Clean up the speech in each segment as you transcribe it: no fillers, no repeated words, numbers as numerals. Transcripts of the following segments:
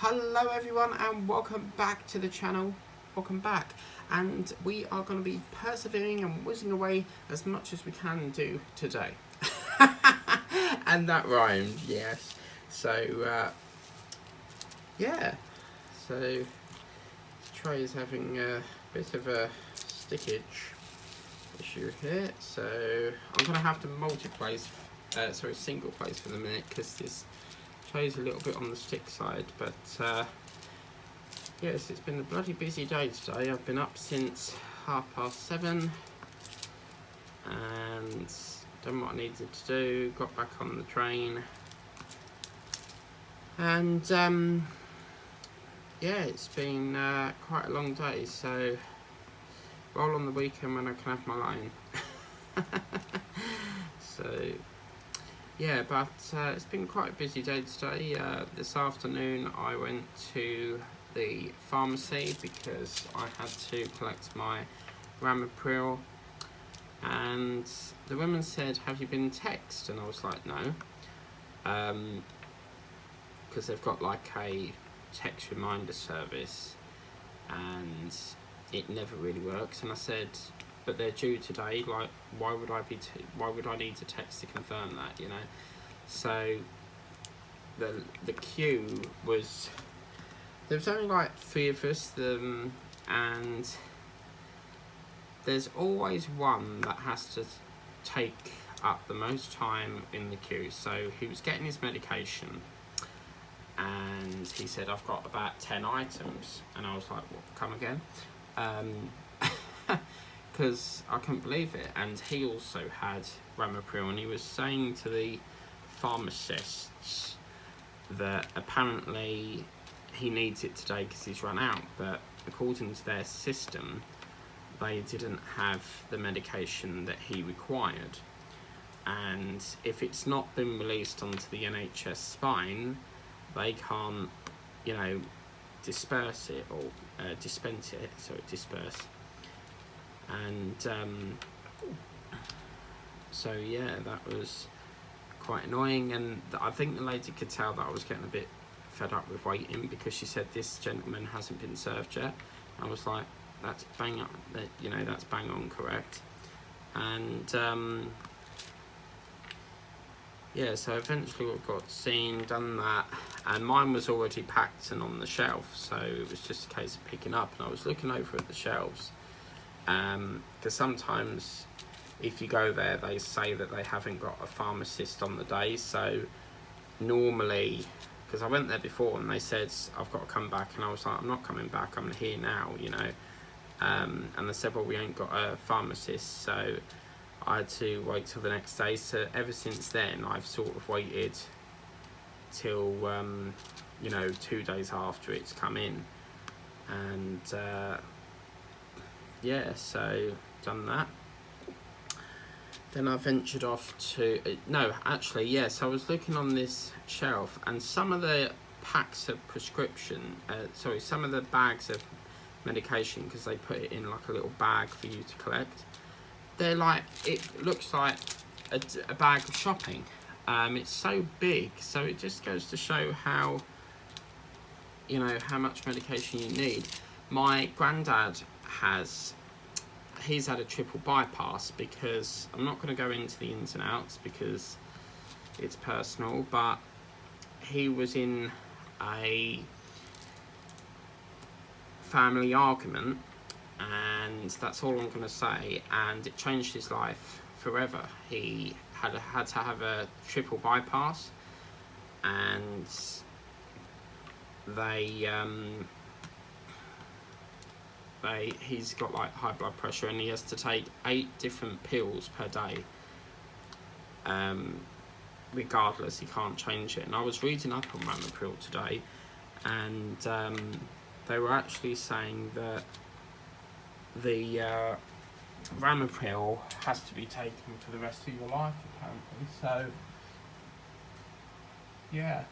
Hello everyone and welcome back to the channel. Welcome back, and we are going to be persevering and whizzing away as much as we can do today. And that rhymed, yes. So yeah, so this tray is having a bit of a stickage issue here, so I'm going to have to single place for the minute, because this tray's a little bit on the stick side. But yes, it's been a bloody busy day today. I've been up since 7:30 and done what I needed to do, got back on the train, and yeah, it's been quite a long day, so roll on the weekend when I can have my line. So yeah, but it's been quite a busy day today. This afternoon I went to the pharmacy because I had to collect my Ramipril, and the woman said, "Have you been texted?" And I was like, "No," because they've got like a text reminder service and it never really works. And I said, "But they're due today. Like, why would I need to text to confirm that? You know?" So the queue was, there was only like 3 of us, and there's always one that has to take up the most time in the queue. So he was getting his medication, and he said, "I've got about 10 items," and I was like, "What? Come again?" Because I couldn't believe it. And he also had Ramipril, and he was saying to the pharmacists that apparently he needs it today because he's run out, but according to their system they didn't have the medication that he required, and if it's not been released onto the NHS spine, they can't, you know, dispense it. And so yeah, that was quite annoying, and I think the lady could tell that I was getting a bit fed up with waiting, because she said, "This gentleman hasn't been served yet." I was like, that's bang on, that's bang on correct. And yeah, so eventually we got seen, done that, and mine was already packed and on the shelf, so it was just a case of picking up. And I was looking over at the shelves, because sometimes if you go there they say that they haven't got a pharmacist on the day. So normally, because I went there before and they said, "I've got to come back," and I was like, "I'm not coming back, I'm here now," you know. And they said, "Well, we ain't got a pharmacist," so I had to wait till the next day. So ever since then I've sort of waited till 2 days after it's come in. And yeah, so done that. Then I ventured off to, so I was looking on this shelf, and some of the packs of some of the bags of medication, because they put it in like a little bag for you to collect, they're like, it looks like a bag of shopping. It's so big, so it just goes to show how much medication you need. My granddad he's had a triple bypass, because I'm not going to go into the ins and outs because it's personal, but he was in a family argument, and that's all I'm going to say, and it changed his life forever. He had to have a triple bypass, and he's got like high blood pressure, and he has to take 8 different pills per day. Regardless, he can't change it. And I was reading up on Ramipril today, and they were actually saying that the Ramipril has to be taken for the rest of your life, apparently. So yeah,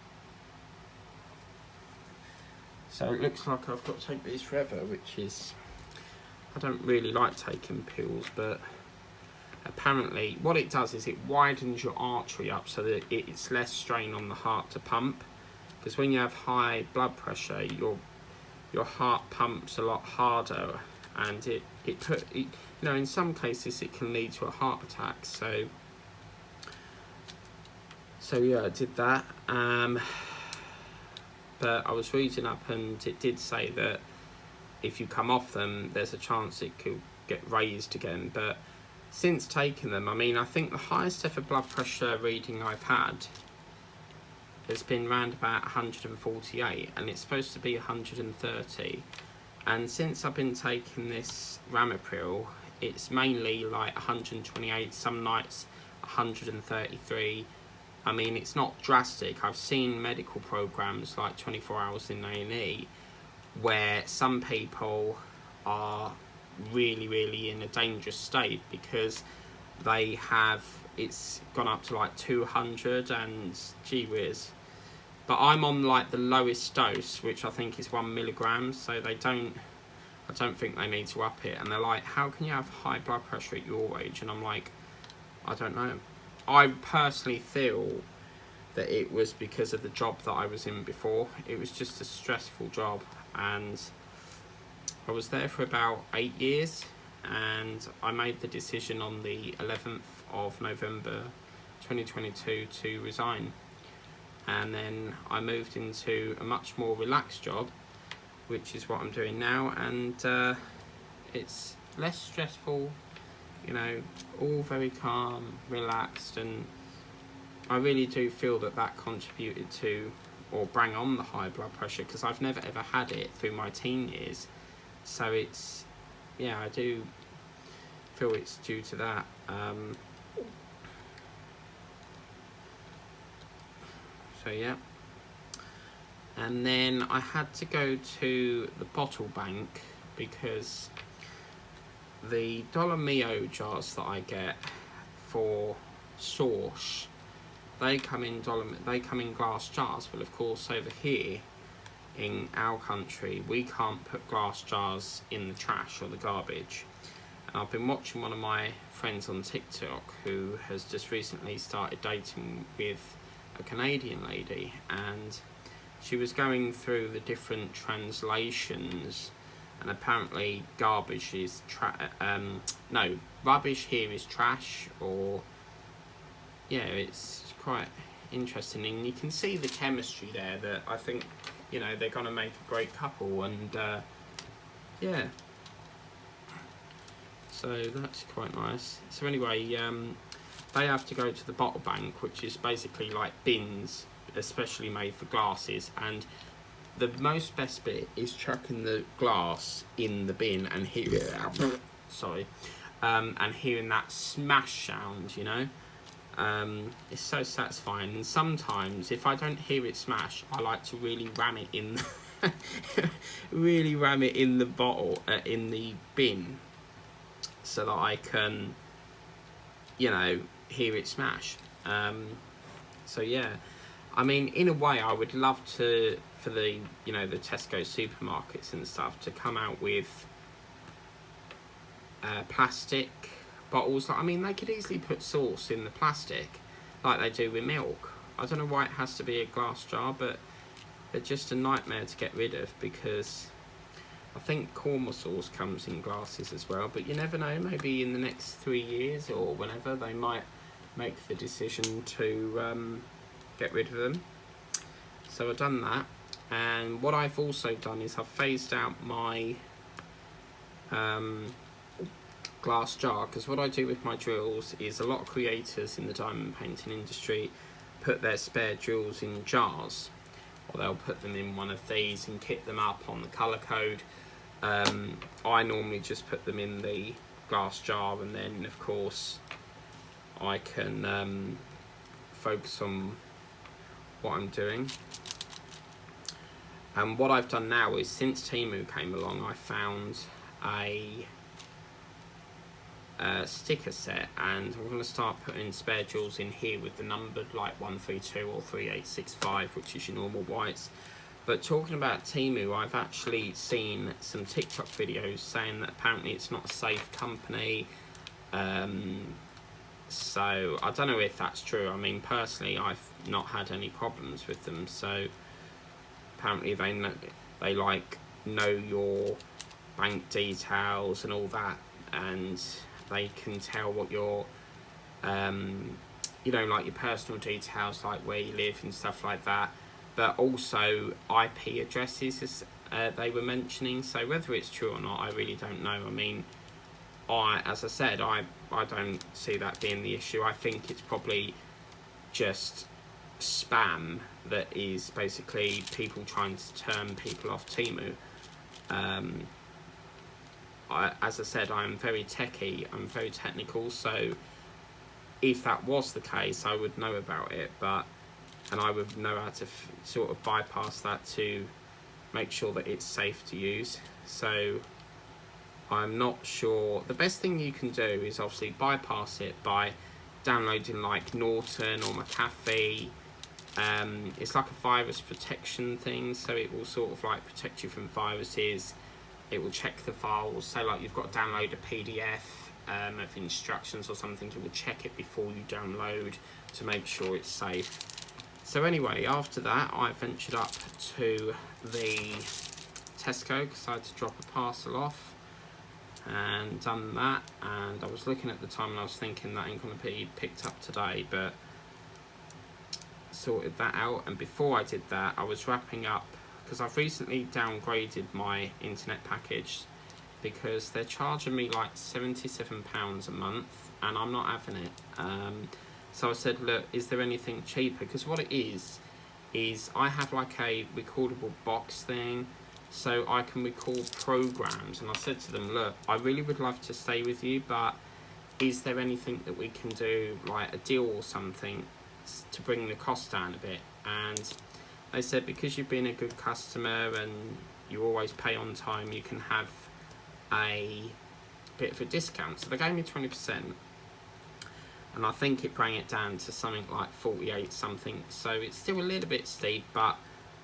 so it looks like I've got to take these forever, which is, I don't really like taking pills, but apparently what it does is it widens your artery up so that it's less strain on the heart to pump, because when you have high blood pressure, your heart pumps a lot harder, and it you know, in some cases it can lead to a heart attack. So yeah, I did that. But I was reading up, and it did say that if you come off them, there's a chance it could get raised again. But since taking them, I mean, I think the highest ever blood pressure reading I've had has been around about 148, and it's supposed to be 130. And since I've been taking this Ramipril, it's mainly like 128, some nights 133. I mean, it's not drastic. I've seen medical programs like 24 hours in A&E where some people are really, really in a dangerous state because it's gone up to like 200, and gee whiz. But I'm on like the lowest dose, which I think is 1 milligram, so I don't think they need to up it. And they're like, how can you have high blood pressure at your age? And I'm like, I don't know. I personally feel that it was because of the job that I was in before. It was just a stressful job, and I was there for about 8 years, and I made the decision on the 11th of November 2022 to resign. And then I moved into a much more relaxed job, which is what I'm doing now, and it's less stressful, you know, all very calm, relaxed, and I really do feel that contributed to, or bring on, the high blood pressure, because I've never ever had it through my teen years. So it's, yeah, I do feel it's due to that. So yeah. And then I had to go to the bottle bank because the Dollar Mio jars that I get for sauce, they come in glass jars. Well, of course, over here in our country, we can't put glass jars in the trash or the garbage. And I've been watching one of my friends on TikTok who has just recently started dating with a Canadian lady, and she was going through the different translations, and apparently garbage is rubbish here is trash, or yeah, it's quite interesting, and you can see the chemistry there that I think, you know, they're going to make a great couple, and yeah, so that's quite nice. So anyway, they have to go to the bottle bank, which is basically like bins especially made for glasses, and the most best bit is chucking the glass in the bin and and hearing that smash sound, you know. It's so satisfying, and sometimes if I don't hear it smash, I like to really ram it in the bottle, in the bin, so that I can, you know, hear it smash. So yeah, I mean, in a way, I would love for the, you know, the Tesco supermarkets and stuff to come out with plastic bottles. I mean, they could easily put sauce in the plastic like they do with milk. I don't know why it has to be a glass jar, but they're just a nightmare to get rid of, because I think korma sauce comes in glasses as well, but you never know, maybe in the next 3 years or whenever they might make the decision to get rid of them. So I've done that, and what I've also done is I've phased out my glass jar, because what I do with my drills is, a lot of creators in the diamond painting industry put their spare drills in jars, or they'll put them in one of these and kit them up on the colour code. I normally just put them in the glass jar, and then of course I can focus on what I'm doing. And what I've done now is, since Temu came along, I found a sticker set, and I'm going to start putting spare jewels in here with the numbered, like 132 or 3865, which is your normal whites. But talking about Temu, I've actually seen some TikTok videos saying that apparently it's not a safe company. So I don't know if that's true. I mean, personally, I've not had any problems with them. So apparently they like know your bank details and all that, and they can tell what your you know, like your personal details, like where you live and stuff like that, but also IP addresses, as they were mentioning. So whether it's true or not, I really don't know. I mean, as I said, I don't see that being the issue. I think it's probably just spam that is basically people trying to turn people off Temu. As I said, I'm very techie, I'm very technical, so if that was the case, I would know about it, and I would know how to sort of bypass that to make sure that it's safe to use. So I'm not sure. The best thing you can do is obviously bypass it by downloading like Norton or McAfee. It's like a virus protection thing, so it will sort of like protect you from viruses. It will check the files. So like you've got to download a PDF of instructions or something, it will check it before you download to make sure it's safe. So anyway, after that I ventured up to the Tesco because I had to drop a parcel off, and done that, and I was looking at the time and I was thinking that ain't going to be picked up today, but sorted that out. And before I did that, I was wrapping up because I've recently downgraded my internet package because they're charging me like £77 a month and I'm not having it. So I said, look, is there anything cheaper? Because what it is I have like a recordable box thing, so I can record programs. And I said to them, look, I really would love to stay with you, but is there anything that we can do, like a deal or something, to bring the cost down a bit? And they said, because you've been a good customer and you always pay on time, you can have a bit of a discount. So they gave me 20%, and I think it brought it down to something like 48 something. So it's still a little bit steep, but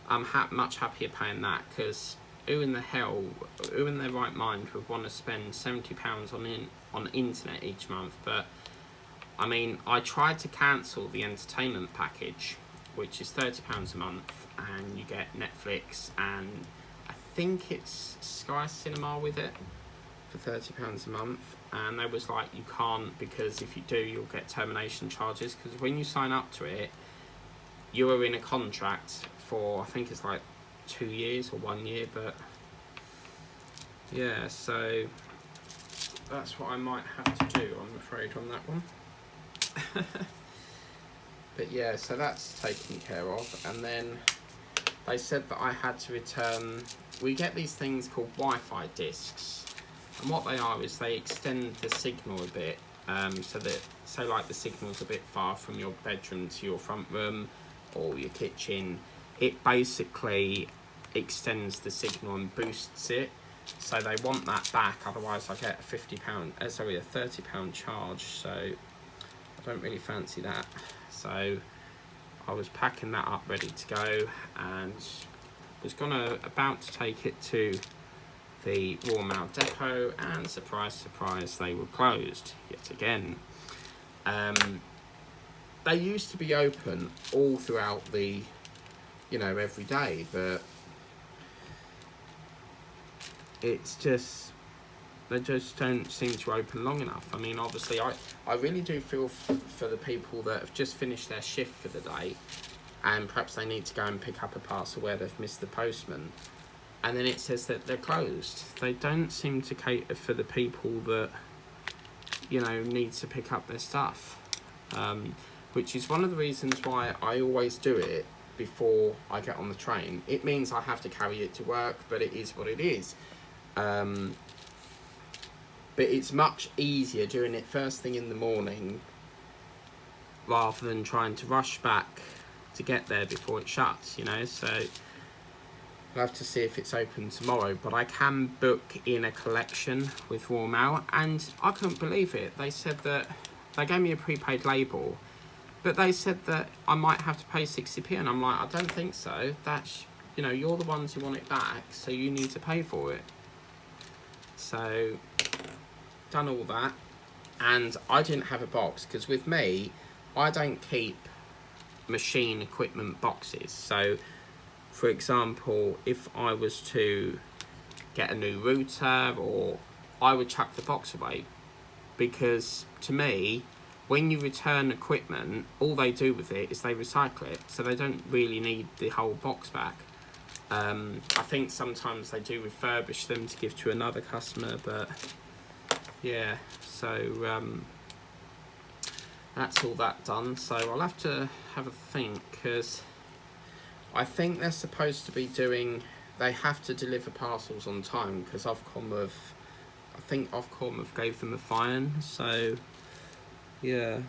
I'm much happier paying that, because who in their right mind would want to spend £70 on internet each month? But I mean, I tried to cancel the entertainment package, which is £30 a month, and you get Netflix and I think it's Sky Cinema with it for £30 a month. And they was like, you can't, because if you do, you'll get termination charges, because when you sign up to it, you are in a contract for, I think it's like 2 years or 1 year. But yeah, so that's what I might have to do, I'm afraid, on that one. But yeah, so that's taken care of. And then they said that I had to return, we get these things called Wi-Fi discs, and what they are is they extend the signal a bit, so that, say like the signal's a bit far from your bedroom to your front room or your kitchen, it basically extends the signal and boosts it. So they want that back, otherwise I get a £30 charge, so I don't really fancy that. So I was packing that up ready to go, and was about to take it to the Royal Mail depot, and surprise surprise, they were closed yet again. They used to be open all throughout the, every day, but it's just, they just don't seem to open long enough. I mean, obviously, I really do feel for the people that have just finished their shift for the day, and perhaps they need to go and pick up a parcel where they've missed the postman, and then it says that they're closed. They don't seem to cater for the people that, need to pick up their stuff, which is one of the reasons why I always do it before I get on the train. It means I have to carry it to work, but it is what it is. But it's much easier doing it first thing in the morning rather than trying to rush back to get there before it shuts, so I'll have to see if it's open tomorrow. But I can book in a collection with Royal Mail, and I couldn't believe it. They said that they gave me a prepaid label, but they said that I might have to pay 60p, and I'm like, I don't think so. That's, you're the ones who want it back, so you need to pay for it. So done all that, and I didn't have a box, because with me, I don't keep machine equipment boxes. So for example, if I was to get a new router, or I would chuck the box away, because to me, when you return equipment, all they do with it is they recycle it, so they don't really need the whole box back. I think sometimes they do refurbish them to give to another customer, but yeah, so that's all that done. So I'll have to have a think, because I think they're supposed to be doing, they have to deliver parcels on time, because Ofcom have gave them a fine, so yeah.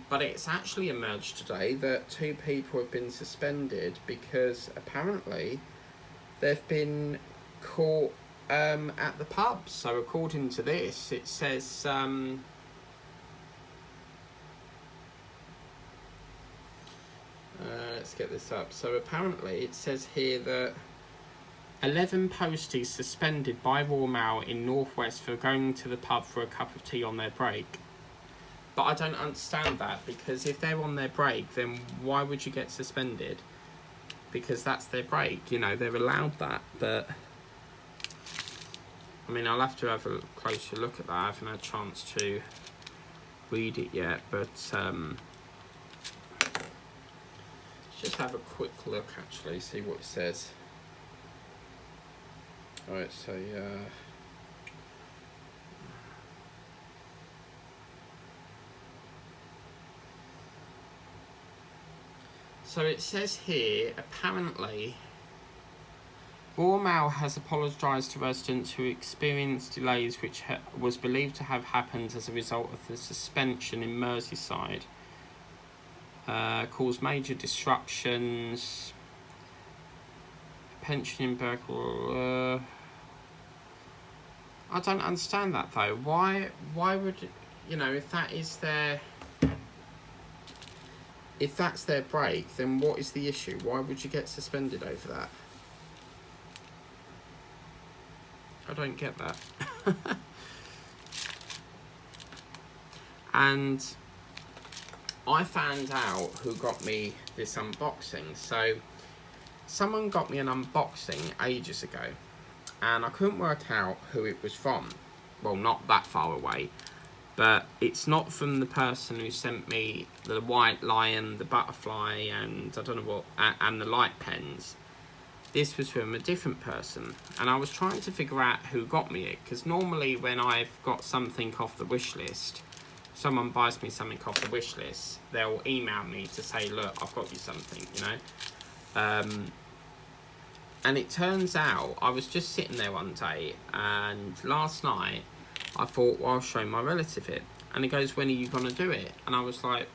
But it's actually emerged today that 2 people have been suspended because apparently they've been caught at the pub. So according to this, it says let's get this up. So apparently it says here that 11 posties suspended by Royal Mail in North West for going to the pub for a cup of tea on their break. But I don't understand that, because if they're on their break, then why would you get suspended? Because that's their break, you know, they're allowed that. But I mean, I'll have to have a closer look at that. I haven't had a chance to read it yet, but let's just have a quick look, actually, see what it says. Alright, so yeah. So it says here, apparently, Royal Mail has apologised to residents who experienced delays which was believed to have happened as a result of the suspension in Merseyside. Caused major disruptions. Pension in Berkeley. I don't understand that though. Why would, you know, if that is their... If that's their break, then what is the issue? Why would you get suspended over that? I don't get that. And I found out who got me this unboxing. So someone got me an unboxing ages ago, and I couldn't work out who it was from. Well, not that far away. But it's not from the person who sent me the white lion, the butterfly, and I don't know what, and the light pens. This was from a different person. And I was trying to figure out who got me it, because normally when I've got something off the wish list, someone buys me something off the wish list, they'll email me to say, look, I've got you something, you know. And it turns out, I was just sitting there one day, and last night, I thought, well, I'll show my relative it. And he goes, when are you going to do it? And I was like,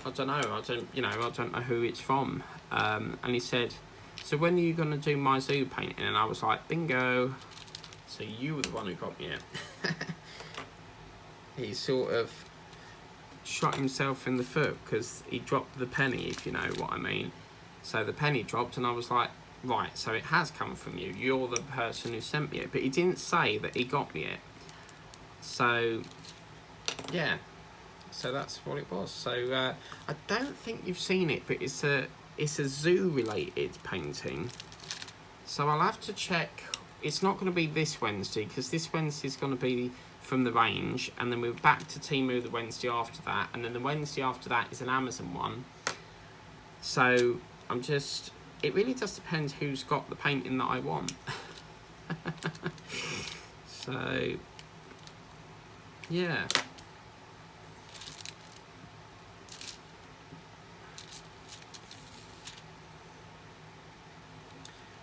I don't know. I don't know who it's from. And he said, so when are you going to do my zoo painting? And I was like, bingo. So you were the one who got me it. He sort of shot himself in the foot because he dropped the penny, if you know what I mean. So the penny dropped and I was like, right, so it has come from you. You're the person who sent me it. But he didn't say that he got me it. So, yeah, so that's what it was. So I don't think you've seen it, but it's a zoo-related painting. So I'll have to check. It's not going to be this Wednesday, because this Wednesday is going to be from the range, and then we're back to Temu the Wednesday after that, and then the Wednesday after that is an Amazon one. So I'm just... It really does depend who's got the painting that I want. So... yeah.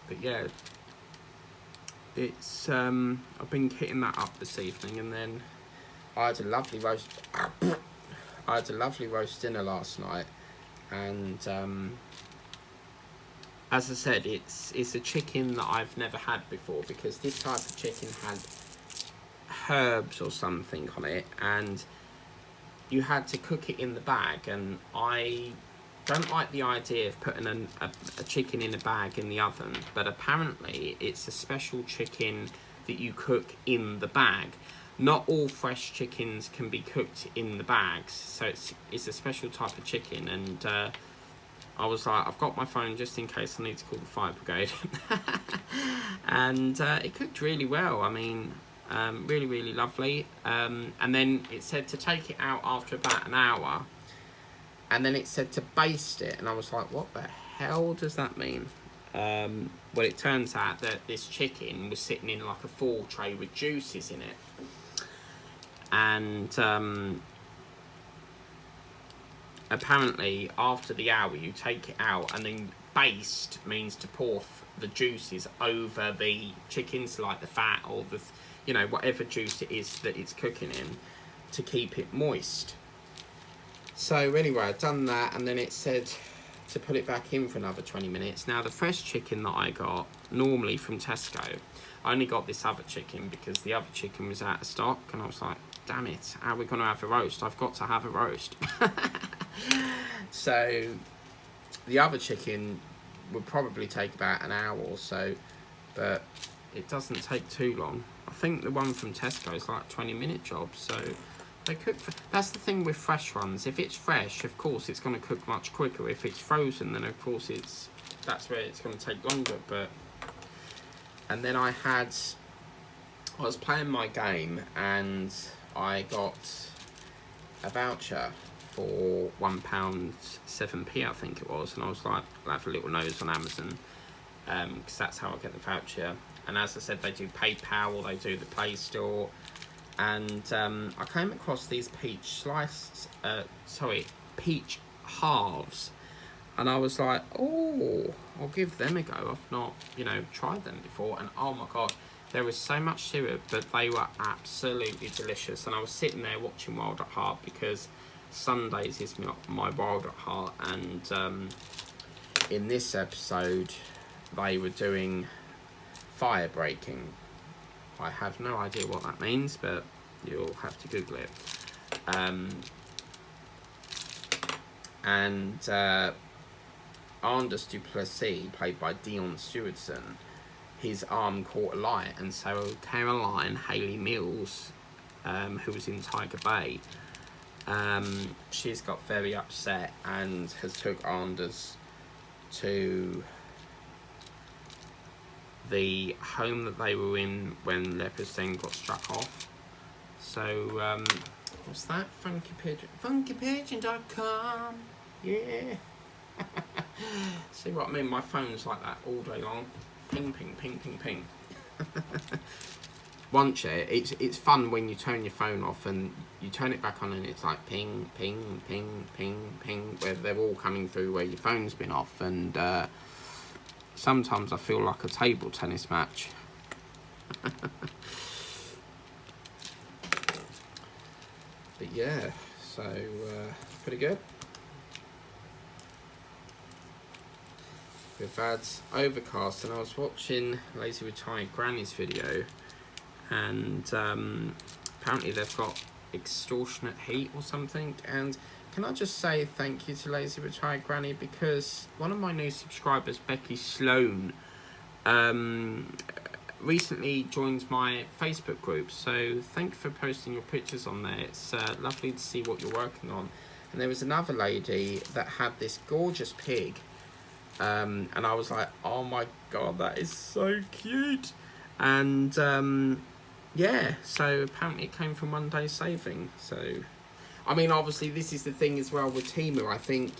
But yeah, it's I've been hitting that up this evening, and then I had a lovely roast. I had a lovely roast dinner last night, and as I said, it's a chicken that I've never had before, because this type of chicken had herbs or something on it, and you had to cook it in the bag, and I don't like the idea of putting a chicken in a bag in the oven, but apparently it's a special chicken that you cook in the bag. Not all fresh chickens can be cooked in the bags, so it's a special type of chicken, and I was like, I've got my phone just in case I need to call the fire brigade. And it cooked really well. I mean, really, really lovely. And then it said to take it out after about an hour. And then it said to baste it. And I was like, what the hell does that mean? Well, it turns out that this chicken was sitting in like a full tray with juices in it. And apparently after the hour you take it out, and then baste means to pour the juices over the chicken, so like the fat or the, you know, whatever juice it is that it's cooking in, to keep it moist. So anyway, I'd done that, and then it said to put it back in for another 20 minutes. Now the fresh chicken that I got normally from Tesco, I only got this other chicken because the other chicken was out of stock, and I was like, damn it, how are we going to have a roast? I've got to have a roast. So the other chicken would probably take about an hour or so, but it doesn't take too long. I think the one from Tesco is like a 20-minute job, so they cook. That's the thing with fresh ones. If it's fresh, of course, it's going to cook much quicker. If it's frozen, then of course that's where it's going to take longer. But and then I was playing my game, and I got a voucher for £1.07, I think it was, and I was like, I'll have a little nose on Amazon, because that's how I get the voucher. And as I said, they do PayPal, or they do the Play Store. And I came across these peach halves, and I was like, oh, I'll give them a go. I've not, tried them before, and oh my god, there was so much syrup, but they were absolutely delicious. And I was sitting there watching Wild at Heart, because Sundays is my Wild at Heart, and in this episode they were doing fire breaking. I have no idea what that means, but you'll have to Google it. And Anders Duplessis, played by Dion Stewardson, his arm caught a light, and so Caroline Hayley Mills, who was in Tiger Bay, she's got very upset and has took Anders to the home that they were in when Leopardstein got struck off. So what's that? Funky Pigeon, funkypigeon.com. Yeah. See what I mean? My phone's like that all day long. Ping, ping, ping, ping, ping. It's fun when you turn your phone off and you turn it back on, and it's like ping, ping, ping, ping, ping, where they're all coming through where your phone's been off. And sometimes I feel like a table tennis match. But yeah, so pretty good. We've had overcast, and I was watching Lazy Retired Granny's video, and apparently they've got extortionate heat or something. And can I just say thank you to Lazy Retired Granny, because one of my new subscribers, Becky Sloan, recently joined my Facebook group, so thank you for posting your pictures on there. It's lovely to see what you're working on. And there was another lady that had this gorgeous pig, and I was like, oh my god, that is so cute. And yeah, so apparently it came from One Day Saving. So I mean, obviously this is the thing as well with Temu. I think,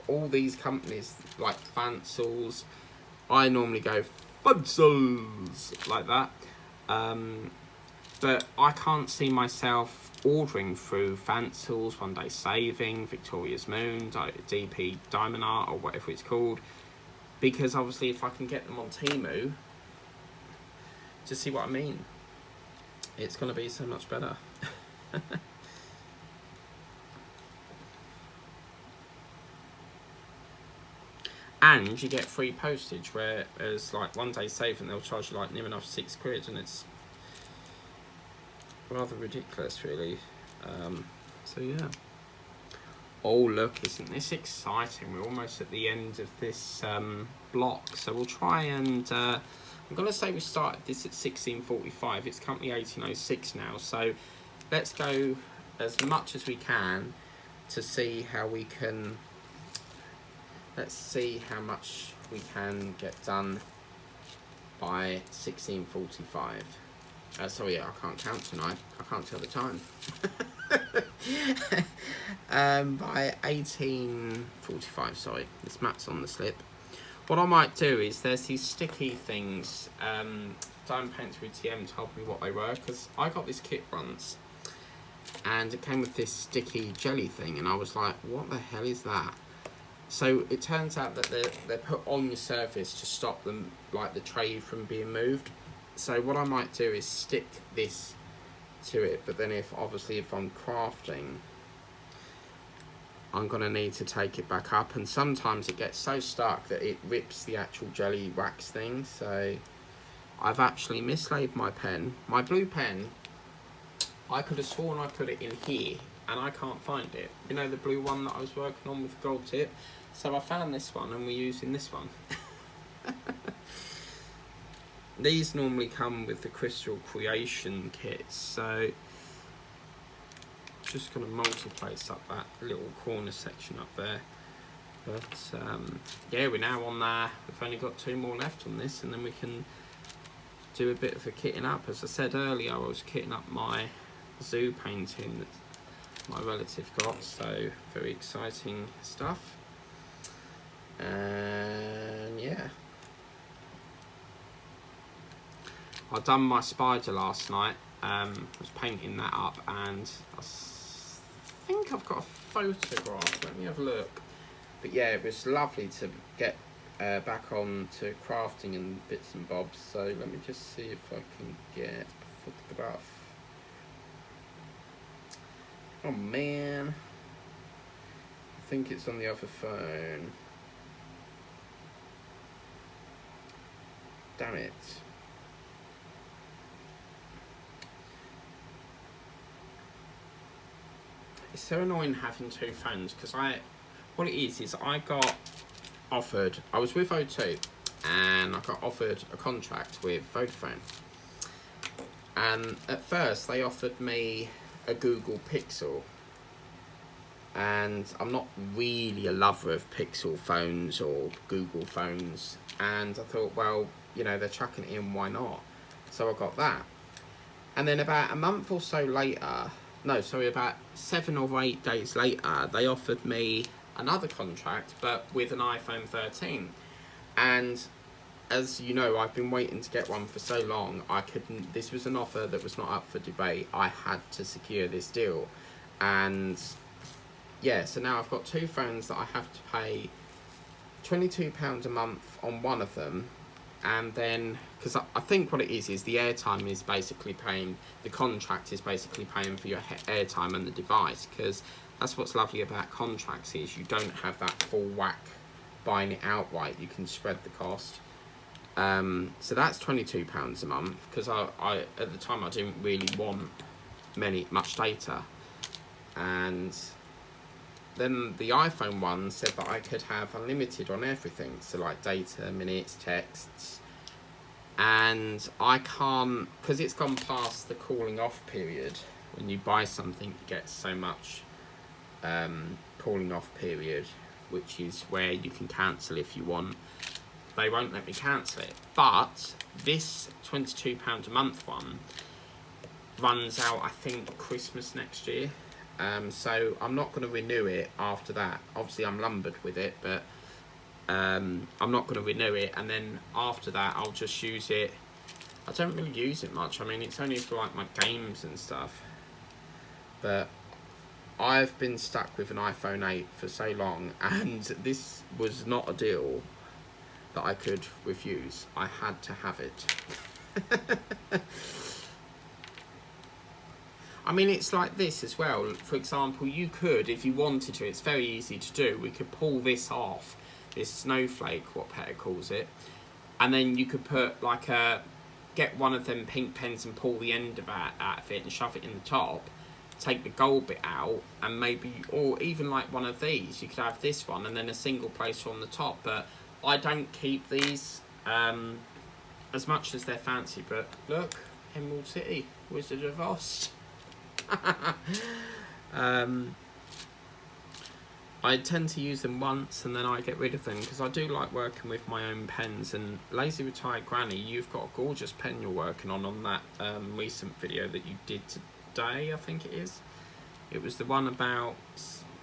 all these companies like Fancels, I normally go Fancels like that, but I can't see myself ordering through Fancels, One Day Saving, Victoria's Moon, DP Diamond Art, or whatever it's called, because obviously if I can get them on Temu, just see what I mean, it's going to be so much better. And you get free postage, whereas like One Day Saving, they'll charge you like near enough £6, and it's rather ridiculous, really. So yeah. Oh look, isn't this exciting? We're almost at the end of this block, so we'll try and I'm gonna say we started this at 16:45. It's currently 18:06 now, so let's go as much as we can to see how we can let's see how much we can get done by 16:45. Sorry, I can't count tonight. I can't tell the time. By 18:45, sorry. This math's on the slip. What I might do is, there's these sticky things. Diamond Paints with TM told me what they were, because I got this kit once, and it came with this sticky jelly thing, and I was like, what the hell is that? So it turns out that they're put on the surface to stop them, like the tray from being moved. So what I might do is stick this to it, but then if I'm crafting, I'm gonna need to take it back up, and sometimes it gets so stuck that it rips the actual jelly wax thing. So I've actually mislaid my pen. My blue pen, I could have sworn I put it in here, and I can't find it. You know, the blue one that I was working on with the gold tip? So I found this one, and we're using this one. These normally come with the Crystal Creation kits, so just going to multi-place up that little corner section up there. But yeah, we're now on there. We've only got 2 more left on this, and then we can do a bit of a kitting up. As I said earlier, I was kitting up my zoo painting that my relative got, so very exciting stuff. And yeah, I done my spider last night. Was painting that up, and I think I've got a photograph. Let me have a look. But yeah, it was lovely to get back on to crafting and bits and bobs. So let me just see if I can get a photograph. Oh man, I think it's on the other phone. Damn it. It's so annoying having 2 phones, because what it is I got offered, I was with O2, and I got offered a contract with Vodafone. And at first they offered me a Google Pixel, and I'm not really a lover of Pixel phones or Google phones, and I thought, well, you know, they're chucking it in, why not? So I got that. And then about a month or so later, no, sorry, about 7 or 8 days later, they offered me another contract, but with an iPhone 13. And as you know, I've been waiting to get one for so long. This was an offer that was not up for debate. I had to secure this deal. And yeah, so now I've got 2 phones that I have to pay £22 a month on one of them. And then, because I think what it is the airtime is basically paying, the contract is basically paying for your airtime and the device, because that's what's lovely about contracts, is you don't have that full whack buying it outright. You can spread the cost. So that's £22 a month, because I at the time I didn't really want much data. And then the iPhone one said that I could have unlimited on everything, so like data, minutes, texts. And I can't, because it's gone past the calling off period. When you buy something, you get so much calling off period, which is where you can cancel if you want. They won't let me cancel it. But this £22 a month one runs out, I think, Christmas next year. So I'm not going to renew it after that. Obviously I'm lumbered with it, but I'm not going to renew it. And then after that I'll just use it. I don't really use it much. I mean, it's only for like my games and stuff. But I've been stuck with an iPhone 8 for so long, and this was not a deal that I could refuse. I had to have it. I mean, it's like this as well. For example, you could, if you wanted to, it's very easy to do. We could pull this off, this snowflake, what Petter calls it. And then you could put like get one of them pink pens and pull the end of that out of it and shove it in the top. Take the gold bit out, and maybe, or even like one of these, you could have this one and then a single placer on the top. But I don't keep these as much as they're fancy. But look, Emerald City, Wizard of Oz. I I tend to use them once and then I get rid of them because I do like working with my own pens. And Lazy Retired Granny, you've got a gorgeous pen you're working on that recent video that you did today, I think it is. It was the one about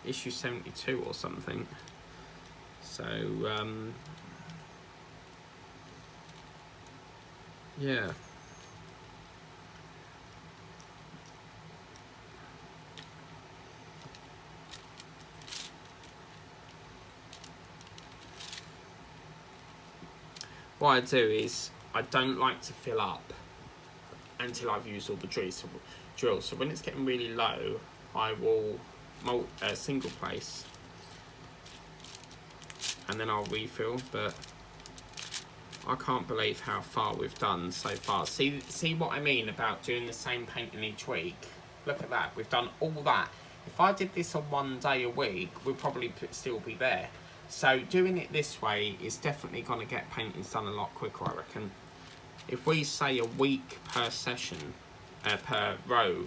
issue 72 or something. So yeah. What I do is I don't like to fill up until I've used all the drills. So when it's getting really low, I will single place and then I'll refill. But I can't believe how far we've done so far. See what I mean about doing the same painting each week? Look at that, we've done all that. If I did this on 1 day a week, we'd probably still be there. So doing it this way is definitely going to get paintings done a lot quicker, I reckon. If we say a week per session, per row,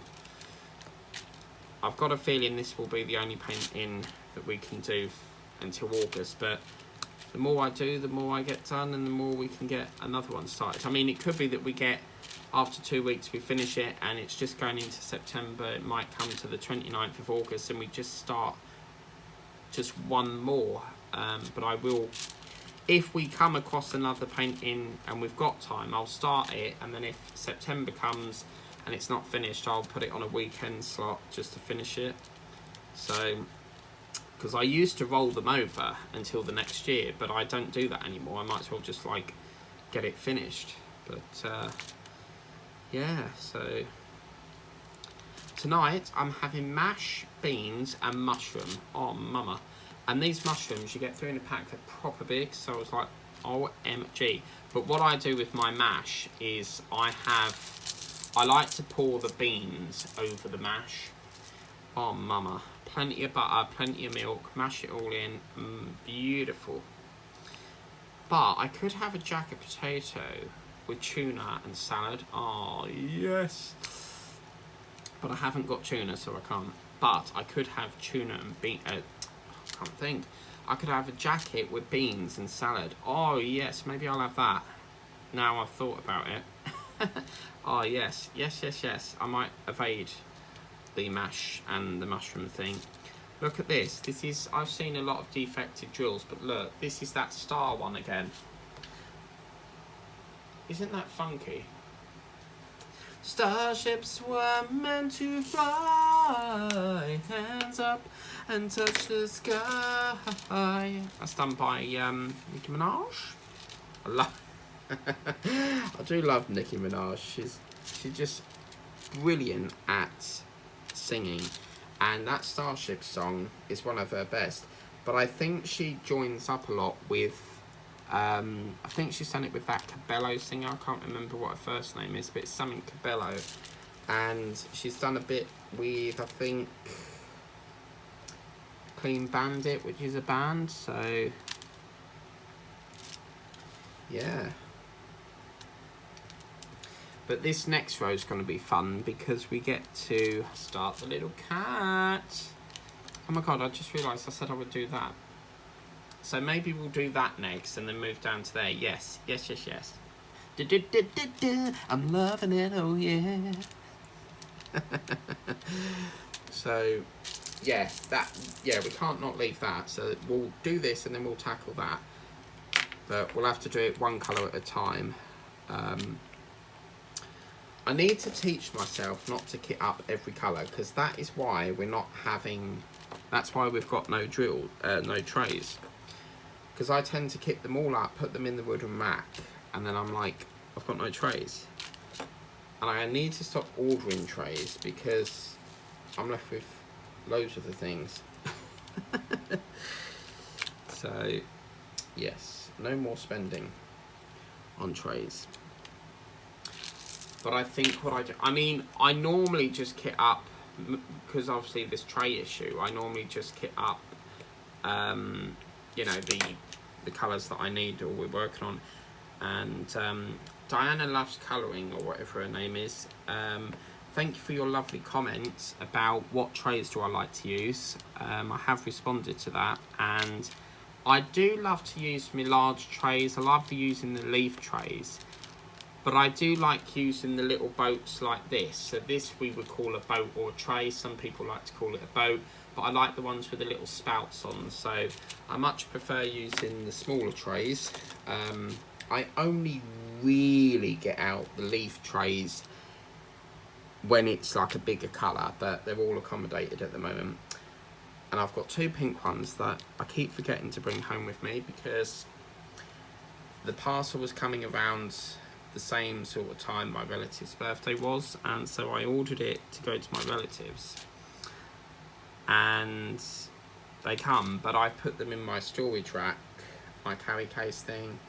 I've got a feeling this will be the only painting that we can do until August. But the more I do, the more I get done and the more we can get another one started. I mean, it could be that we get, after 2 weeks, we finish it and it's just going into September. It might come to the 29th of August and we just start just one more. But I will, if we come across another painting and we've got time, I'll start it, and then if September comes and it's not finished, I'll put it on a weekend slot just to finish it. So, because I used to roll them over until the next year, but I don't do that anymore. I might as well just like get it finished. But yeah, so tonight I'm having mash, beans and mushroom. Oh mama. And these mushrooms you get 3 in a pack, they're proper big, so I was like, OMG. But what I do with my mash is I like to pour the beans over the mash. Oh mama, plenty of butter, plenty of milk, mash it all in, beautiful. But I could have a jacket potato with tuna and salad. Oh yes. But I haven't got tuna, so I can't. But I could have tuna and bean. Can't think. I could have a jacket with beans and salad. Oh yes, maybe I'll have that. Now I've thought about it. Oh yes, yes. I might evade the mash and the mushroom thing. Look at this. This is, I've seen a lot of defective drills, but look, this is that star one again. Isn't that funky? Starships were meant to fly, hands up and touch the sky. That's done by Nicki Minaj. I do love Nicki Minaj. She's just brilliant at singing, and that Starship song is one of her best. But I think she joins up a lot with I think she's done it with that Cabello singer. I can't remember what her first name is, but it's something Cabello. And she's done a bit with, I think, Clean Bandit, which is a band. So yeah. But this next row is going to be fun because we get to start the little cat. Oh my god, I just realised I said I would do that. So maybe we'll do that next and then move down to there. Yes. I'm loving it, oh yeah. So, yeah, we can't not leave that. So we'll do this and then we'll tackle that. But we'll have to do it one colour at a time. I need to teach myself not to kit up every colour, because that is why we're not having, that's why we've got no trays. Because I tend to kit them all up, put them in the wooden rack, and then I'm like, I've got no trays. And I need to stop ordering trays because I'm left with loads of the things. So, yes, no more spending on trays. But I think what I do, I mean, I normally just kit up, because obviously this tray issue, I normally just kit up, you know, the colours that I need or we're working on. And Diana Loves Colouring, or whatever her name is, thank you for your lovely comments about what trays do I like to use. I have responded to that, and I do love to use my large trays. I love using the leaf trays, but I do like using the little boats like this. So this we would call a boat or a tray. Some people like to call it a boat, but I like the ones with the little spouts on. So I much prefer using the smaller trays. I only really get out the leaf trays when it's like a bigger colour, but they're all accommodated at the moment. And I've got 2 pink ones that I keep forgetting to bring home with me because the parcel was coming around the same sort of time my relative's birthday was, and so I ordered it to go to my relatives, and they come, but I put them in my storage rack, my carry case thing,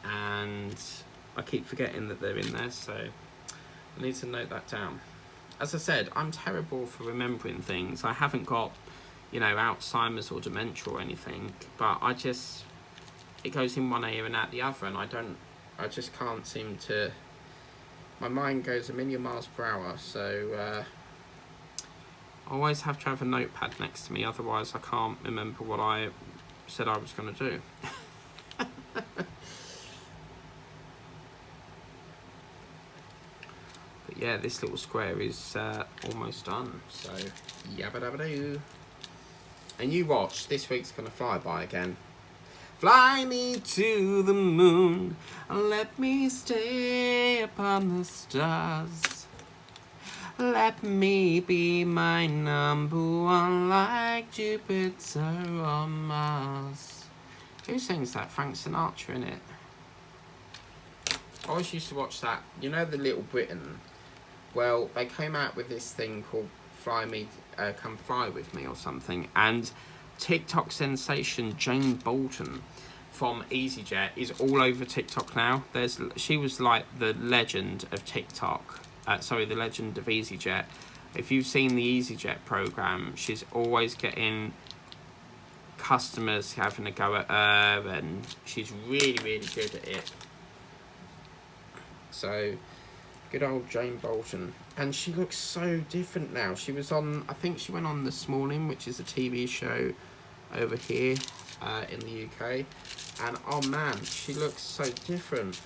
and I keep forgetting that they're in there, so I need to note that down. As I said, I'm terrible for remembering things. I haven't got, you know, Alzheimer's or dementia or anything, but it goes in one ear and out the other, and I just can't seem to, my mind goes a million miles per hour, so I always have to have a notepad next to me, otherwise I can't remember what I said I was going to do. But yeah, this little square is almost done, so yabba dabba doo. And you watch, this week's going to fly by again. Fly me to the moon, and let me stay upon the stars. Let me be my number one like Jupiter or Mars. Who sings that? Frank Sinatra, innit? I always used to watch that. You know the Little Britain? Well, they came out with this thing called Come Fly With Me or something, and TikTok sensation Jane Bolton from EasyJet is all over TikTok now. She was like the legend of TikTok. The legend of EasyJet. If you've seen the EasyJet program, she's always getting customers having a go at her, and she's really, really good at it. So, good old Jane Bolton. And she looks so different now. She was on, I think she went on This Morning, which is a TV show over here in the UK. And oh man, she looks so different.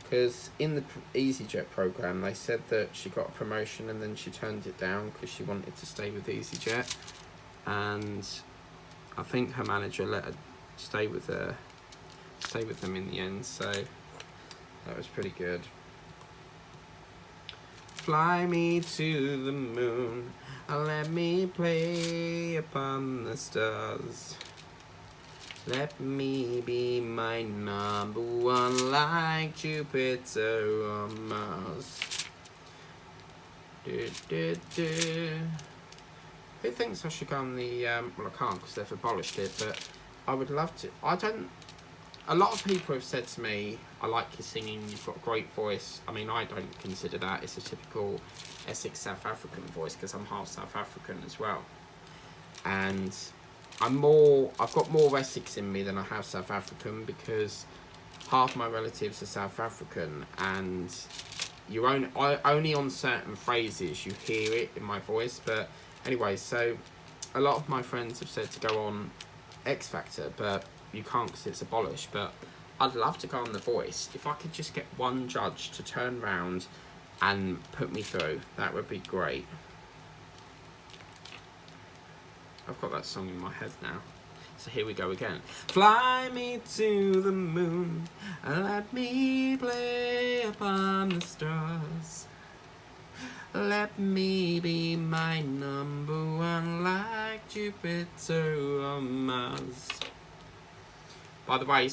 Because in the EasyJet program, they said that she got a promotion and then she turned it down because she wanted to stay with EasyJet. And I think her manager let her stay with them in the end, so that was pretty good. Fly me to the moon, and let me play upon the stars. Let me be my number one like Jupiter or Mars. Do, do, do. Who thinks I should go on the, well I can't because they've abolished it, but I would love to. A lot of people have said to me, I like your singing, you've got a great voice. I mean, I don't consider that. It's a typical Essex South African voice because I'm half South African as well. And I've got more Essex in me than I have South African because half my relatives are South African, and only on certain phrases you hear it in my voice. But anyway, so a lot of my friends have said to go on X Factor, but you can't because it's abolished. But I'd love to go on The Voice. If I could just get one judge to turn round and put me through, that would be great. I've got that song in my head now. So here we go again. Fly me to the moon, and let me play upon the stars. Let me be my number one like Jupiter or Mars. By the way,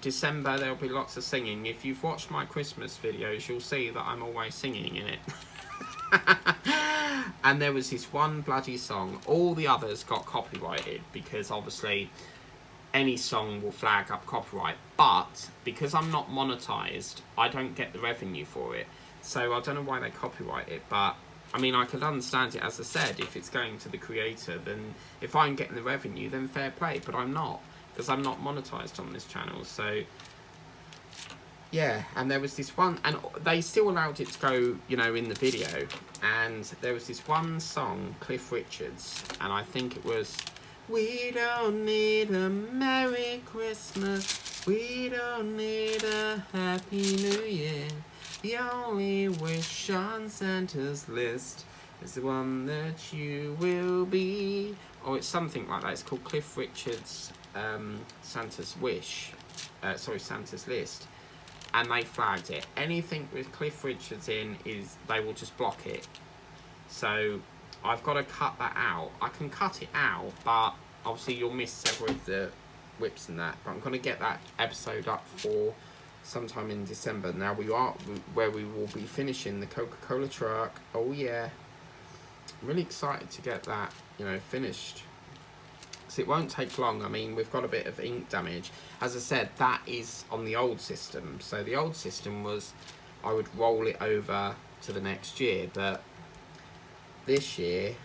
December there'll be lots of singing. If you've watched my Christmas videos, you'll see that I'm always singing in it. And there was this one bloody song. All the others got copyrighted because obviously any song will flag up copyright. But because I'm not monetized, I don't get the revenue for it. So I don't know why they copyright it, but I mean, I could understand it. As I said, if it's going to the creator, then if I'm getting the revenue, then fair play. But I'm not, because I'm not monetized on this channel. So Yeah, and there was this one, and they still allowed it to go, you know, in the video. And there was this one song, Cliff Richard's, and I think it was, "We don't need a Merry Christmas, we don't need a Happy New Year. The only wish on Santa's list is the one that you will be." Or it's something like that. It's called Cliff Richard's Santa's Wish. Santa's List. And they flagged it. Anything with Cliff Richards in they will just block it. So I've got to cut that out. I can cut it out, but obviously you'll miss several of the whips and that. But I'm going to get that episode up for sometime in December. Now we will be finishing the Coca-Cola truck. Oh yeah, I'm really excited to get that, you know, finished. So it won't take long. I mean, we've got a bit of ink damage. As I said, that is on the old system. So the old system was I would roll it over to the next year. But this year,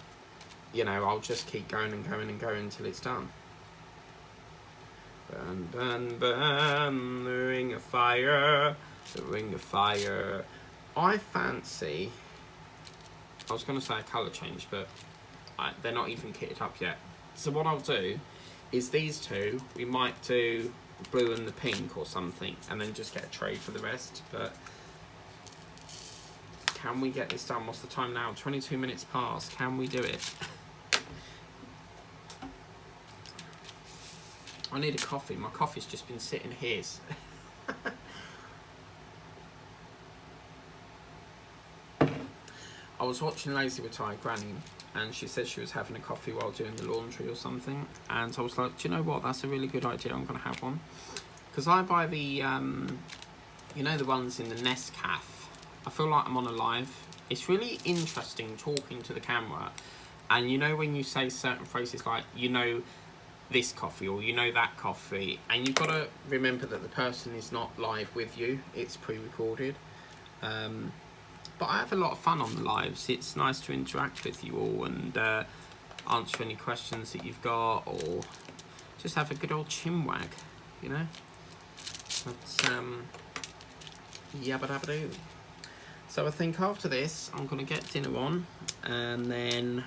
you know, I'll just keep going and going and going until it's done. Burn, burn, burn, the ring of fire, the ring of fire. I fancy, I was going to say a colour change, but they're not even kitted up yet. So what I'll do is these two, we might do the blue and the pink or something, and then just get a tray for the rest. But can we get this done? What's the time now? 22 minutes past. Can we do it? I need a coffee. My coffee's just been sitting here. I was watching Lazy Retired Granny, and she said she was having a coffee while doing the laundry or something, and I was like, do you know what, that's a really good idea, I'm going to have one. Because I buy the, you know, the ones in the Nescafe. I feel like I'm on a live. It's really interesting talking to the camera, and you know when you say certain phrases like, you know this coffee, or you know that coffee, and you've got to remember that the person is not live with you, it's pre-recorded. But I have a lot of fun on the lives. It's nice to interact with you all and answer any questions that you've got, or just have a good old chinwag, you know. But yabba dabba doo. So I think after this, I'm gonna get dinner on, and then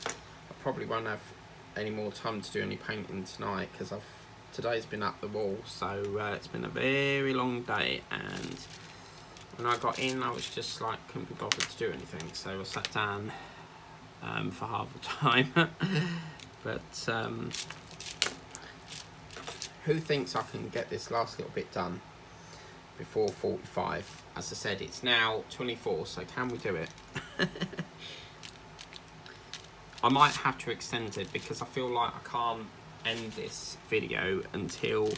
I probably won't have any more time to do any painting tonight because today's been up the wall. So it's been a very long day, and when I got in, I was just like, couldn't be bothered to do anything. So I sat down for half the time. But who thinks I can get this last little bit done before 45? As I said, it's now 24, so can we do it? I might have to extend it because I feel like I can't end this video until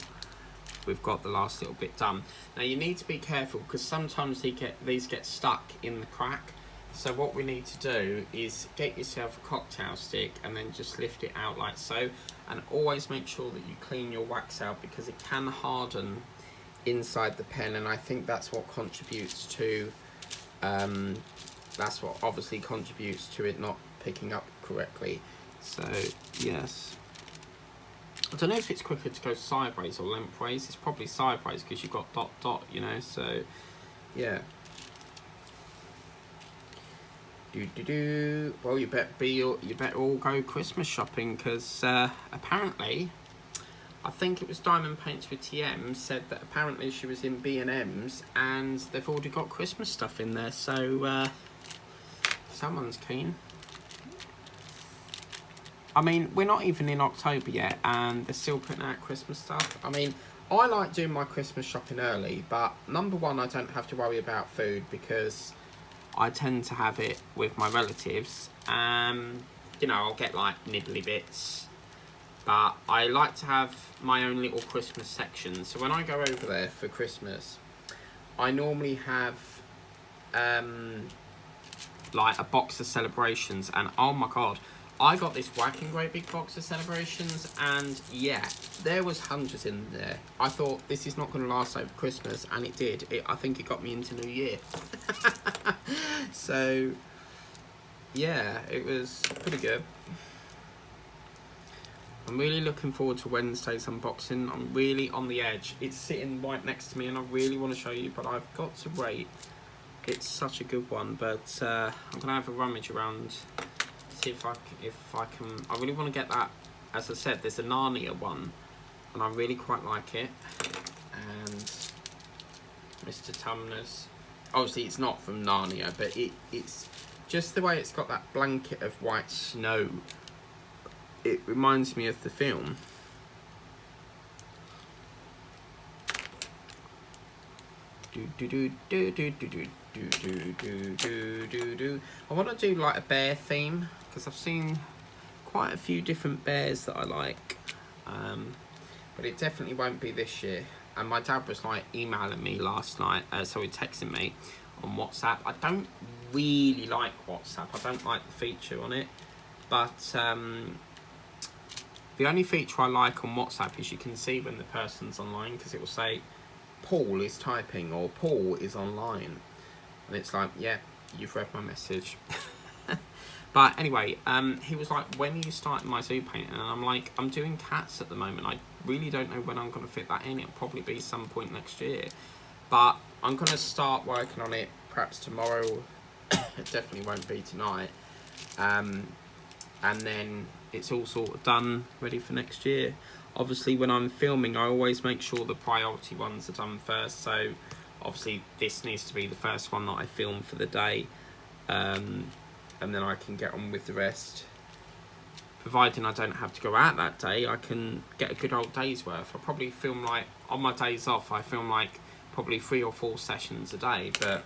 we've got the last little bit done. Now you need to be careful because sometimes these get stuck in the crack. So what we need to do is get yourself a cocktail stick and then just lift it out like so, and always make sure that you clean your wax out because it can harden inside the pen, and I think that's what contributes to that's what obviously contributes to it not picking up correctly. So yes, I don't know if it's quicker to go sideways or lengthways. It's probably sideways because you've got dot dot, you know. So yeah. Well, you better all go Christmas shopping because apparently, I think it was Diamond Paints with TM said that apparently she was in B&M's and they've already got Christmas stuff in there. So someone's keen. I mean, we're not even in October yet and they're still putting out Christmas stuff. I mean, I like doing my Christmas shopping early, but number one, I don't have to worry about food because I tend to have it with my relatives. You know, I'll get like nibbly bits, but I like to have my own little Christmas section. So when I go over there for Christmas, I normally have like a box of Celebrations, and oh my god, I got this whacking great big box of Celebrations, and yeah, there was hundreds in there. I thought this is not going to last over Christmas, and it did. I think it got me into New Year. So yeah, it was pretty good. I'm really looking forward to Wednesday's unboxing. I'm really on the edge. It's sitting right next to me and I really want to show you, but I've got to wait. It's such a good one, but I'm going to have a rummage around, see if I can. I really want to get that. As I said, there's a Narnia one, and I really quite like it. And Mr. Tumnus. Obviously, it's not from Narnia, but it's just the way it's got that blanket of white snow. It reminds me of the film. I want to do like a bear theme because I've seen quite a few different bears that I like, but it definitely won't be this year. And my dad was like emailing me last night, so he texted me on WhatsApp. I don't really like WhatsApp. I don't like the feature on it, but the only feature I like on WhatsApp is you can see when the person's online, because it will say Paul is typing or Paul is online, and it's like, yeah, you've read my message. But anyway, he was like, when are you starting my zoo painting? And I'm like, I'm doing cats at the moment. I really don't know when I'm going to fit that in. It'll probably be some point next year, but I'm going to start working on it perhaps tomorrow. It definitely won't be tonight, and then it's all sort of done, ready for next year. Obviously, when I'm filming, I always make sure the priority ones are done first. So obviously this needs to be the first one that I film for the day, and then I can get on with the rest. Providing I don't have to go out that day, I can get a good old day's worth. I probably film like, on my days off, I film like probably 3 or 4 sessions a day, but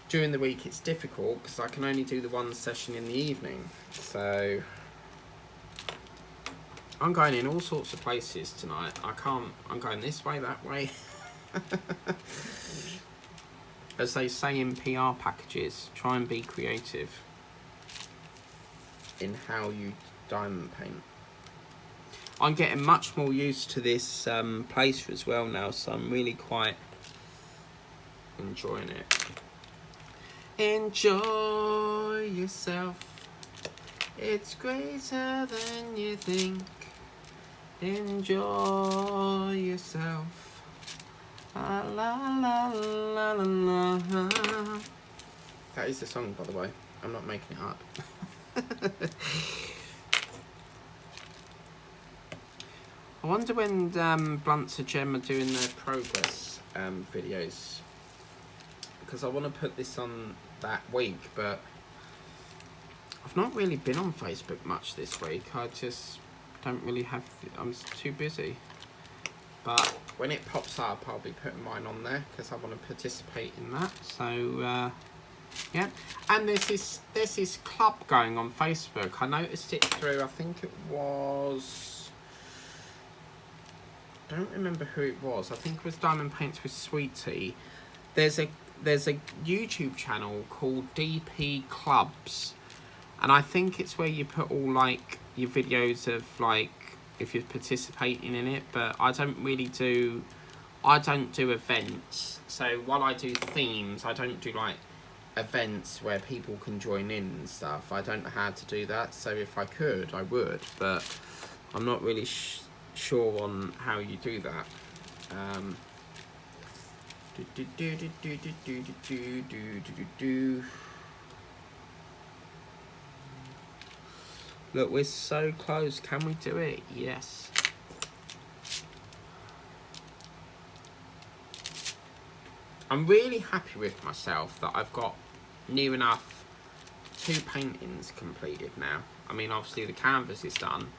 during the week it's difficult because I can only do the 1 session in the evening. So I'm going in all sorts of places tonight. I'm going this way, that way. As they say in PR packages, try and be creative in how you diamond paint. I'm getting much more used to this place as well now, so I'm really quite enjoying it. Enjoy yourself. It's greater than you think. Enjoy yourself. La la la la la la. That is the song, by the way. I'm not making it up. I wonder when Blunts of Gem are doing their progress videos, because I want to put this on that week, but I've not really been on Facebook much this week. I just don't really have, I'm too busy. But when it pops up, I'll be putting mine on there because I want to participate in that. So yeah, and there's this club going on Facebook. I noticed it through, I think it was, I don't remember who it was. I think it was Diamond Paints with Sweetie. There's a YouTube channel called DP Clubs, and I think it's where you put all like your videos of like if you're participating in it. But I don't do events. So while I do themes, I don't do like events where people can join in and stuff. I don't know how to do that, so if I could, I would, but I'm not really sure on how you do that. Look, we're so close. Can we do it? Yes. I'm really happy with myself that I've got near enough 2 paintings completed now. I mean, obviously the canvas is done,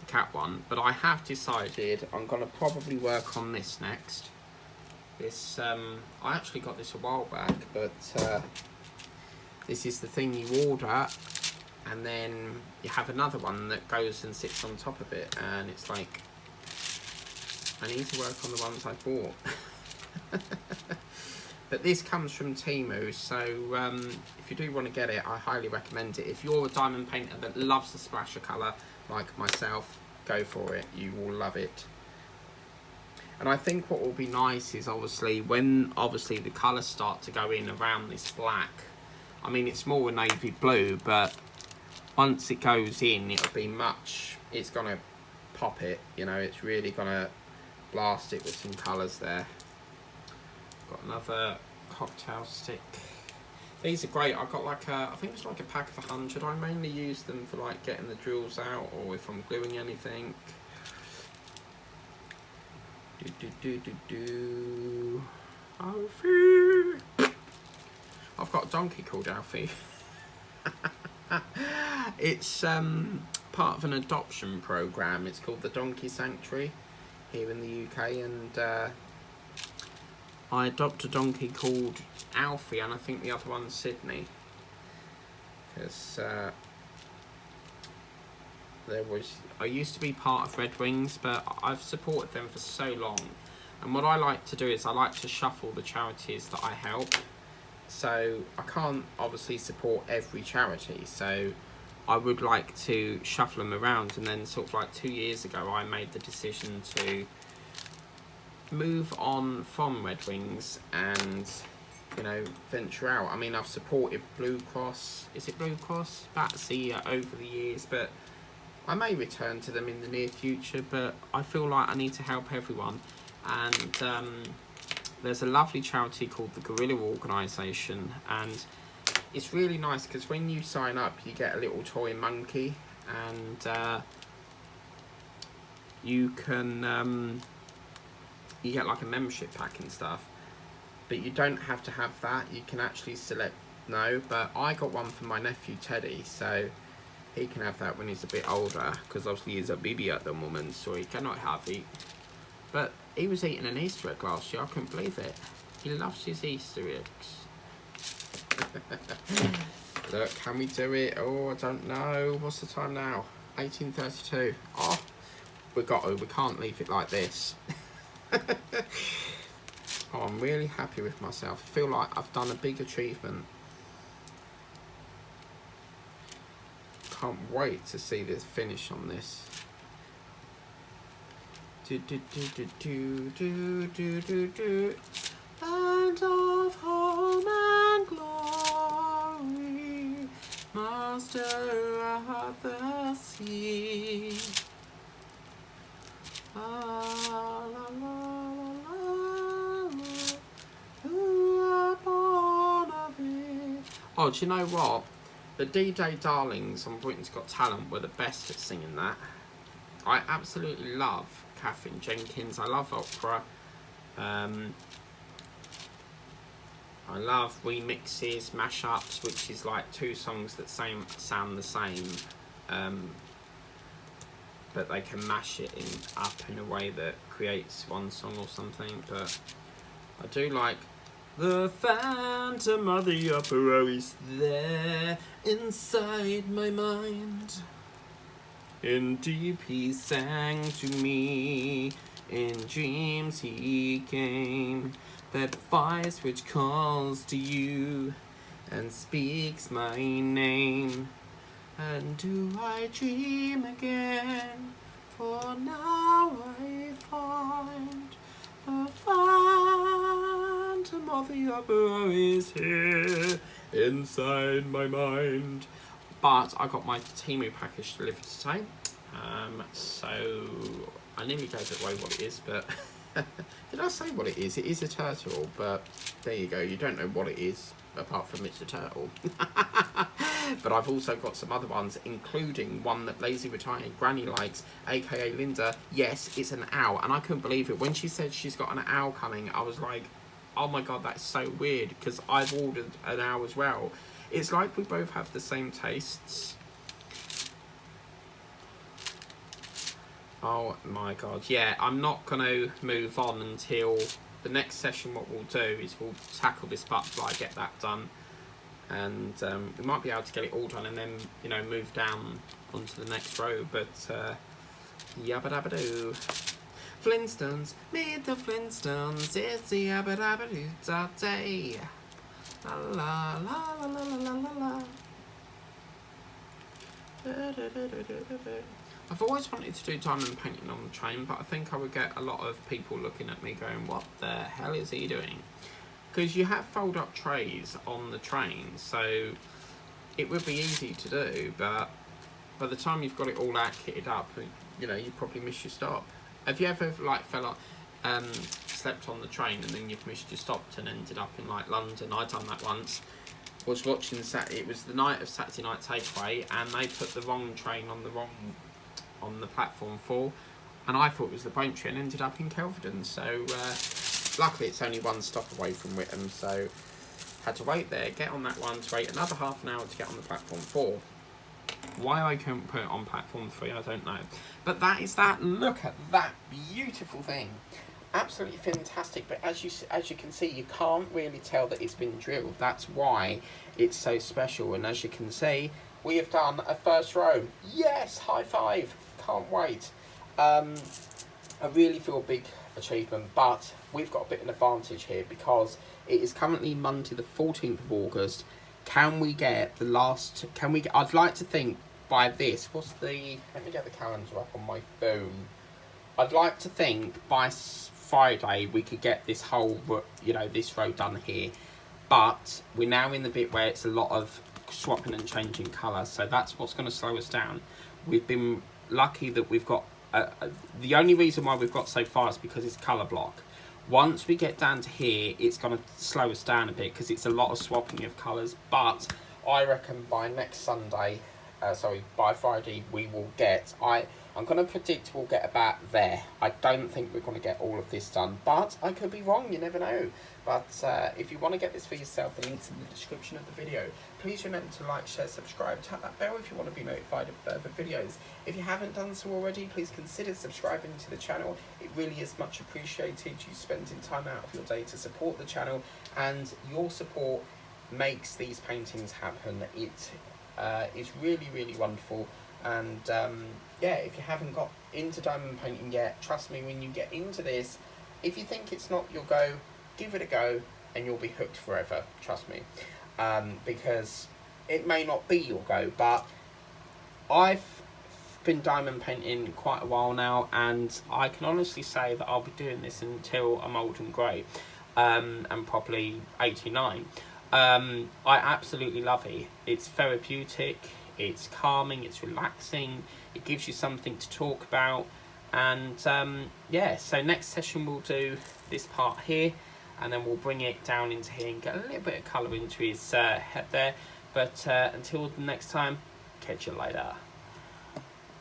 the cat one, but I have decided I'm going to probably work on this next. This, I actually got this a while back, but this is the thing you order, and then you have another one that goes and sits on top of it, and it's like, I need to work on the ones I bought. But this comes from Temu, so if you do want to get it, I highly recommend it. If you're a diamond painter that loves the splasher colour, like myself, go for it. You will love it. And I think what will be nice is obviously when the colours start to go in around this black. I mean, it's more a navy blue, but once it goes in, it'll be much, it's gonna pop it, you know, it's really gonna blast it with some colours there. Got another cocktail stick. These are great. I got like a, I think it's like a pack of 100. I mainly use them for like getting the drills out or if I'm gluing anything. Alfie. I've got a donkey called Alfie. It's part of an adoption program. It's called the Donkey Sanctuary here in the UK, and I adopted a donkey called Alfie, and I think the other one's Sydney, because I used to be part of Red Wings, but I've supported them for so long, and what I like to do is I like to shuffle the charities that I help. So I can't obviously support every charity, so I would like to shuffle them around, and then sort of like 2 years ago I made the decision to move on from Red Wings and, you know, venture out. I mean, I've supported Blue Cross, is it Blue Cross? Batsy over the years, but I may return to them in the near future, but I feel like I need to help everyone. And there's a lovely charity called the Gorilla Organisation, and it's really nice because when you sign up you get a little toy monkey, and you can you get like a membership pack and stuff, but you don't have to have that. You can actually select no, but I got one for my nephew Teddy, so he can have that when he's a bit older, because obviously he's a baby at the moment, so he cannot have it. But he was eating an Easter egg last year, I couldn't believe it. He loves his Easter eggs. Look, can we do it? Oh, I don't know. What's the time now? 18:32. Oh, we can't leave it like this. Oh, I'm really happy with myself. I feel like I've done a big achievement. Can't wait to see this finish on this. Land of home and glory, master of the sea. La, la, la, la, la, who are born of it. Oh, do you know what? The D-Day Darlings on Britain's Got Talent were the best at singing that. I absolutely love Catherine Jenkins. I love opera. I love remixes, mashups, which is like two songs that sound the same, but they can mash it up in a way that creates one song or something. But I do like the phantom of the opera is there inside my mind. In deep he sang to me, in dreams he came, that voice which calls to you and speaks my name. And do I dream again? For now I find the phantom of the opera is here inside my mind. But I got my Temu package delivered today, so I nearly gave it away what it is, but did I say what it is? It is a turtle, but there you go, you don't know what it is, apart from it's a turtle. But I've also got some other ones, including one that Lazy Retired Granny likes, aka Linda. Yes, it's an owl, and I couldn't believe it. When she said she's got an owl coming, I was like, oh my god, that's so weird, because I've ordered an owl as well. It's like we both have the same tastes. Oh my god, yeah, I'm not going to move on until the next session. What we'll do is we'll tackle this butterfly, get that done, and we might be able to get it all done and then, you know, move down onto the next row, but yabba dabba doo. Flintstones, meet the Flintstones, it's the yabba dabba doo da day. La la la la la la la la. I've always wanted to do diamond painting on the train, but I think I would get a lot of people looking at me going, what the hell is he doing? Because you have fold up trays on the train, so it would be easy to do, but by the time you've got it all out kitted up, you know, you probably miss your stop. Have you ever like slept on the train and then you've missed your stop and ended up in like London? I'd done that once. Was watching it was the night of Saturday Night Takeaway, and they put the wrong train on the platform 4, and I thought it was the Braintree and ended up in Kelvedon. So luckily it's only one stop away from Whittam, so had to wait there, get on that one, to wait another half an hour to get on the platform 4. Why I couldn't put it on platform 3, I don't know. But that is that. Look at that beautiful thing. Absolutely fantastic. But as you can see, you can't really tell that it's been drilled. That's why it's so special. And as you can see, we have done a first row. Yes, high five. Can't wait. I really feel a big achievement, but we've got a bit of an advantage here because it is currently Monday the 14th of August. Can we get the last, I'd like to think by this, let me get the calendar up on my phone. I'd like to think by Friday we could get this whole, you know, this row done here. But we're now in the bit where it's a lot of swapping and changing colour, so that's what's going to slow us down. We've been lucky that we've got, the only reason why we've got so far is because it's colour block. Once we get down to here, it's going to slow us down a bit because it's a lot of swapping of colours. But I reckon by next Sunday, by Friday, we will get, I'm going to predict we'll get about there. I don't think we're going to get all of this done, but I could be wrong, you never know. But if you want to get this for yourself, the link's in the description of the video. Please remember to like, share, subscribe, tap that bell if you want to be notified of further videos. If you haven't done so already, please consider subscribing to the channel. It really is much appreciated, you spending time out of your day to support the channel, and your support makes these paintings happen. It is really, really wonderful. And yeah, if you haven't got into diamond painting yet, trust me, when you get into this, if you think it's not your go, give it a go and you'll be hooked forever, trust me. Because it may not be your go, but I've been diamond painting quite a while now, and I can honestly say that I'll be doing this until I'm old and grey, and probably 89. I absolutely love it. It's therapeutic, it's calming, it's relaxing, it gives you something to talk about. And yeah, so next session we'll do this part here, and then we'll bring it down into here and get a little bit of colour into his head there. But until next time, catch you later.